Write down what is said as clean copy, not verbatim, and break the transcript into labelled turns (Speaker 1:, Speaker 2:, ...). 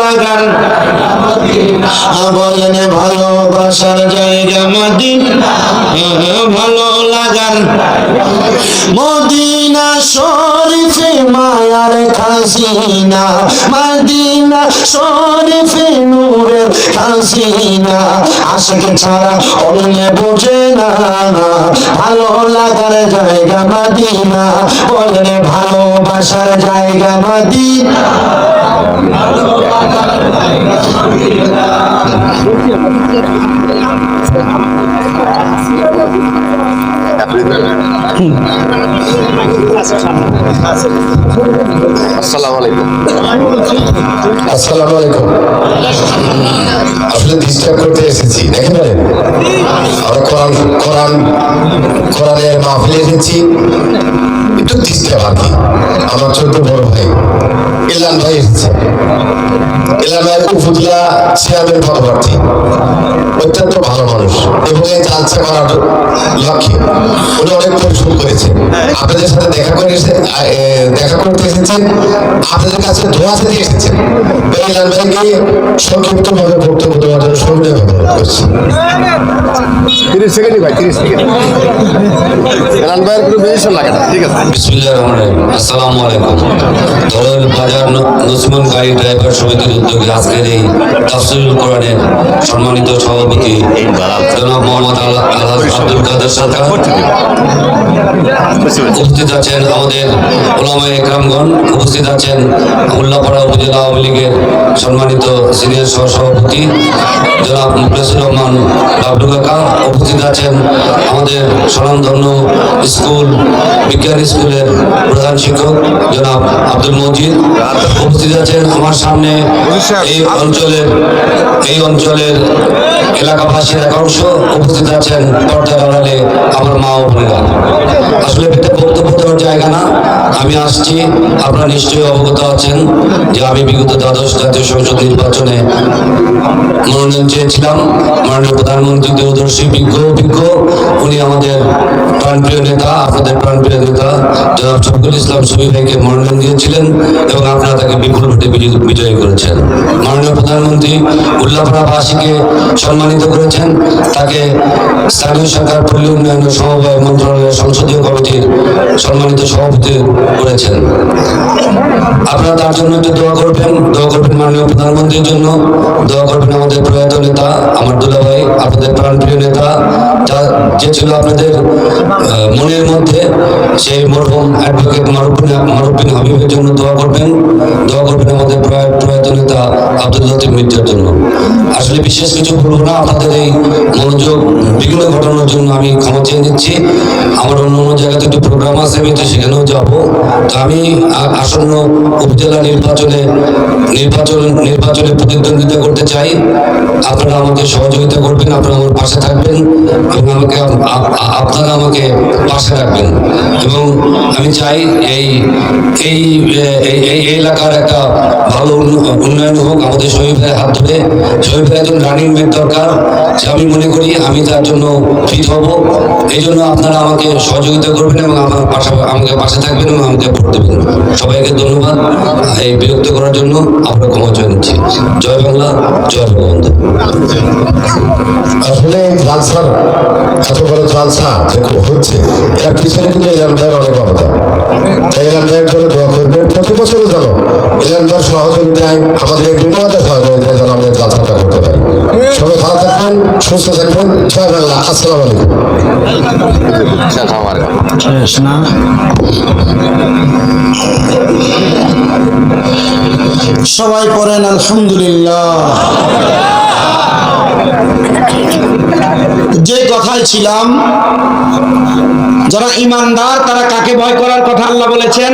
Speaker 1: লাগার বলেন ভালোবাসার জায়গা মদিনা, ভালো লাগার মদিনা শরীফে মায়ার খাজিনা, মদিনা শরীফে নূরের খাজিনা, আশিক ছাড়া অন্য বোঝে না, ভালো লাগার জায়গা মদিনা, বলেন ভালোবাসার জায়গা মদিনা।
Speaker 2: আসসালামু আলাইকুম।
Speaker 3: আসসালামু আলাইকুম। আসলে ডিস্টার্ব করতে এসেছি, দেখেন আমরা কোরআনের মাহফিলে এসেছি, একটু ডিস্টার্ব আর কি। আমার ছোট বড় ভাই ইলান ভাই এসেছে। ইলান ভাই উপজেলা চেয়ারম্যান পদপ্রার্থী, অত্যন্ত ভালো মানুষ এবং এই জালসা করার লক্ষ্যে উনি অনেক পরিশ্রম করেছে। আপনাদের সাথে দেখা করতে এসেছেন, আপনাদের কাছে দোয়া চেয়ে এসেছেন। ইলান ভাইকে সংক্ষিপ্তভাবে বক্তব্য দেওয়ার জন্য সবিনয় অনুরোধ করছি।
Speaker 2: 30 সেকেন্ডই ভাই, 30 সেকেন্ড। ইলান ভাইয়ের কোনো বেশি লাগে না, ঠিক আছে।
Speaker 4: বিসমিল্লাহির রহমানির রহিম। আসসালামু আলাইকুম। ধরের বাজার নসিমন গাড়ি ড্রাইভার সমিতির উদ্যোগে আজকের এই তাফসীরুল কোরআনের সম্মানিত সভাপতি জনাব মোহাম্মদ আব্দুল কাদের সরকার, উপস্থিত আছেন আমাদের উলামায়ে ইকরামগণ, উপস্থিত আছেন উল্লাপাড়া উপজেলা আওয়ামী লীগের সম্মানিত সিনিয়র সহসভাপতি জনাব মুখলেসুর রহমান বাবলু কাকা, উপস্থিত আছেন আমাদের স্বনামধন্য স্কুল বিজ্ঞান স্কুলের প্রধান শিক্ষক জনাব আব্দুল মজিদ, উপস্থিত আছেন আমার সামনে এই অঞ্চলের এলাকাবাসীর এক অংশ, উপস্থিত আছেন পর্দার আড়ালে আমার মা ও বোনেরা। আসলে এটা বক্তব্য দেওয়ার জায়গা না, আমি আসছি। আপনারা নিশ্চয়ই অবগত আছেন যে আমি বিগত দ্বাদশ জাতীয় সংসদ নির্বাচনে মনোনয়ন চেয়েছিলাম। মাননীয় প্রধানমন্ত্রী দেহদর্শী বিজ্ঞ উনি আমাদের প্রাণপ্রিয় নেতা, আপনাদের প্রাণপ্রিয় নেতা জনাব শফিকুল ইসলাম সুবি ভাইকে মনোনয়ন দিয়েছিলেন এবং আপনারা তাকে বিপুল ভোটে বিজয়ী করেছেন। মাননীয় প্রধানমন্ত্রী উল্লাপাড়াবাসীকে সম্মানিত করেছেন, তাকে স্থানীয় সরকার পল্লী উন্নয়ন ও সমবায় মন্ত্রণালয়ের সংসদীয় কমিটির সম্মানিত সভাপতি করেছেন। আপনারা তার জন্য একটু দোয়া করবেন মাননীয় প্রধানমন্ত্রীর জন্য, দোয়া করবেন আমাদের প্রয়াত নেতা আমার দুলা ভাই, আপনাদের প্রাণপ্রিয় নেতা যে ছিল আপনাদের মনের মধ্যে, সেই মরহুম অ্যাডভোকেট মারুফ হাবিবের জন্য দোয়া করবেন আমাদের প্রয়াত নেতা আব্দুল লতিফ মির্জার জন্য। আসলে বিশেষ কিছু বলবো না, আপনাদের এই মনোযোগ বিঘ্ন ঘটানোর জন্য আমি ক্ষমা চেয়ে নিচ্ছি। আমার অন্য জায়গাতে একটু প্রোগ্রাম আছে, আমি তো সেখানেও যাবো। তো আমি আসন্ন উপজেলা নির্বাচনে প্রতিদ্বন্দ্বিতা করতে চাই। আপনারা আমাকে সহযোগিতা করবেন, আপনারা আমার পাশে থাকবেন এবং আপনারা আমাকে পাশে রাখবেন। এবং আমি চাই এই এলাকার একটা ভালো উন্নয়ন হোক। আমাদের শহীদ ভাইয়ের হাত ধরে, শহীদ ভাই একজন রানিং মেট দরকার, আমি মনে করি আমি তার জন্য ফিট হব। এই জন্য আপনারা আমাকে সহযোগিতা করবেন এবং আমাকে পাশে থাকবেন এবং আমাকে ভোট দেবেন। সবাইকে ধন্যবাদ এই বিরক্ত করার জন্য। আমরা ক্ষমা চেয়ে নিচ্ছি। জয় বাংলা, জয় বঙ্গবন্ধু।
Speaker 3: আসলে জালসার এত বড় জালসা হচ্ছে, এর পিছনে কিন্তু ইলান ভাইয়ের অনেক অবদান। তাই ইলান ভাইয়ের জন্য দোয়া করবেন। প্রতি বছরও যেন ইলান ভাইয়ের সহযোগিতায়, আমাদের বিনোদনের সহযোগিতায় যেন আমাদের জালসাটা করতে পারি। সবাই ভালো থাকবেন, সুস্থ থাকবেন। জয় বাংলা। আসসালামু আলাইকুম।
Speaker 1: সবাই পড়েন আলহামদুলিল্লাহ। যে কথায় ছিলাম, যারা ইমানদার তারা কাকে ভয় করার কথা আল্লাহ বলেছেন?